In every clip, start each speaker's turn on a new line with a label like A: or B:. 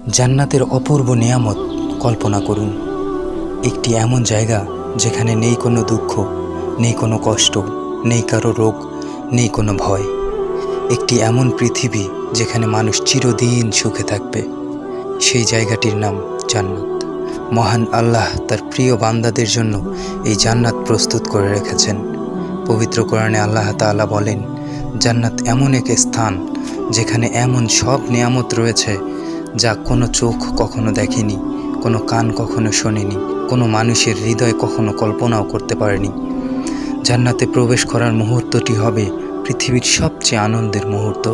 A: জান্নাতের অপূর্ব নিয়ামত কল্পনা করুন। একটি এমন জায়গা যেখানে নেই কোনো দুঃখ, নেই কোনো কষ্ট, নেই কারো রোগ, নেই কোনো ভয়। একটি এমন পৃথিবী যেখানে মানুষ চিরদিন সুখে থাকবে। সেই জায়গাটির নাম জান্নাত। মহান আল্লাহ তার প্রিয় বান্দাদের জন্য এই জান্নাত প্রস্তুত করে রেখেছেন। পবিত্র কোরআনে আল্লাহ তাআলা বলেন, জান্নাত এমন এক স্থান যেখানে এমন সব নিয়ামত রয়েছে যা কোনো চোখ কখনো দেখেনি, কোনো কান কখনো শোনেনি, কোনো মানুষের হৃদয় কখনো কল্পনাও করতে পারেনি। জান্নাতে প্রবেশ করার মুহূর্তটি হবে পৃথিবীর সবচেয়ে আনন্দের মুহূর্ত।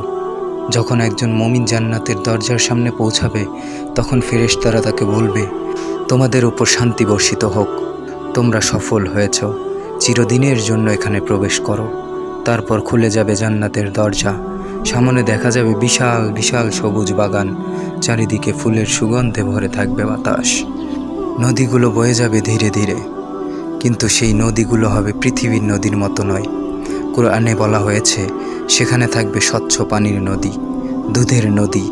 A: যখন একজন মুমিন জান্নাতের দরজার সামনে পৌঁছাবে, তখন ফেরেশতারা তাকে বলবে, তোমাদের উপর শান্তি বর্ষিত হোক, তোমরা সফল হয়েছ, চিরদিনের জন্য এখানে প্রবেশ করো। তারপর খুলে যাবে জান্নাতের দরজা। সামনে দেখা যাবে বিশাল বিশাল সবুজ বাগান, চারিদিকে ফুলের সুগন্ধে ভরে থাকবে বাতাস। নদীগুলো বয়ে যাবে ধীরে ধীরে, কিন্তু সেই নদীগুলো হবে পৃথিবীর নদীর মতো নয়। কোরআনে বলা হয়েছে, সেখানে থাকবে স্বচ্ছ পানির নদী, দুধের নদী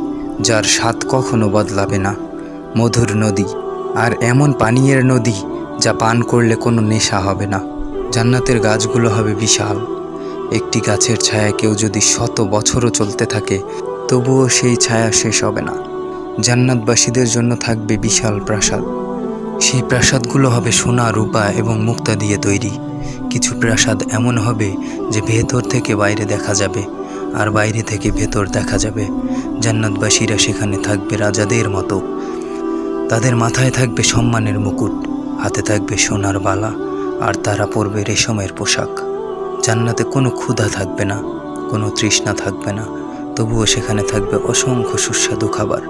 A: যার স্বাদ কখনো বদলাবে না, মধুর নদী, আর এমন পানীয়ের নদী যা পান করলে কোনো নেশা হবে না। জান্নাতের গাছগুলো হবে বিশাল। একটি গাছের ছায়া কেউ যদি 100 বছরও চলতে থাকে, তবুও সেই ছায়া শেষ হবে না। জান্নাতবাসীদের জন্য থাকবে বিশাল প্রাসাদ। সেই প্রাসাদগুলো হবে সোনা, রূপা এবং মুক্তা দিয়ে তৈরি। কিছু প্রাসাদ এমন হবে যে ভেতর থেকে বাইরে দেখা যাবে, আর বাইরে থেকে ভেতর দেখা যাবে। জান্নাতবাসীরা সেখানে থাকবে রাজাদের মতো। তাদের মাথায় থাকবে সম্মানের মুকুট, হাতে থাকবে সোনার বালা, আর তারা পরবে রেশমের পোশাক। জান্নাতে কোনো ক্ষুধা থাকবে না, কোনো তৃষ্ণা থাকবে না, তবুও সেখানে থাকবে অসংখ্য সুস্বাদু খাবার।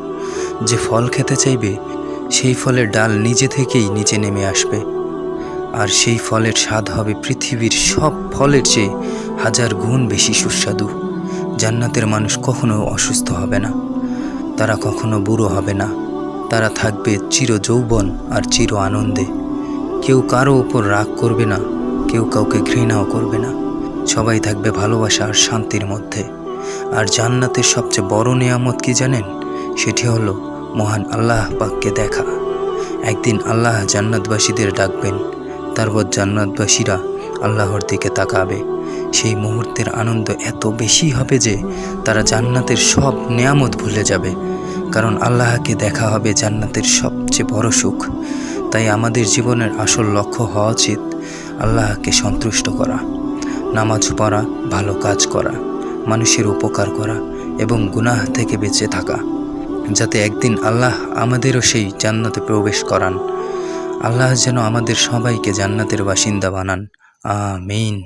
A: যে ফল খেতে চাইবে, সেই ফলের ডাল নিজে থেকেই নিচে নেমে আসবে, আর সেই ফলের স্বাদ হবে পৃথিবীর সব ফলের চেয়ে 1000 গুণ বেশি সুস্বাদু। জান্নাতের মানুষ কখনো অসুস্থ হবে না, তারা কখনো বুড়ো হবে না, তারা থাকবে চির যৌবন আর চির আনন্দে। কেউ কারো উপর রাগ করবে না, কেউ কাউকে ঘৃণাও করবে না। সবাই থাকবে ভালোবাসা আর শান্তির মধ্যে। আর জান্নাতের সবচেয়ে বড় নিয়ামত কি জানেন? সেটি হলো মহান আল্লাহ পাককে দেখা। একদিন আল্লাহ জান্নাতবাসীদের ডাকবেন, তারপর জান্নাতবাসীরা আল্লাহর দিকে তাকাবে। সেই মুহূর্তের আনন্দ এত বেশি হবে যে তারা জান্নাতের সব নিয়ামত ভুলে যাবে, কারণ আল্লাহকে দেখা হবে জান্নাতের সবচেয়ে বড় সুখ। তাই আমাদের জীবনের আসল লক্ষ্য হওয়া উচিত আল্লাহকে সন্তুষ্ট করা, নামাজ পড়া, ভালো কাজ করা, মানুষের উপকার করা এবং গুনাহ থেকে বেঁচে থাকা, যাতে একদিন আল্লাহ আমাদেরও সেই জান্নাতে প্রবেশ করান। আল্লাহ যেন আমাদের সবাইকে জান্নাতের বাসিন্দা বানান। আমিন।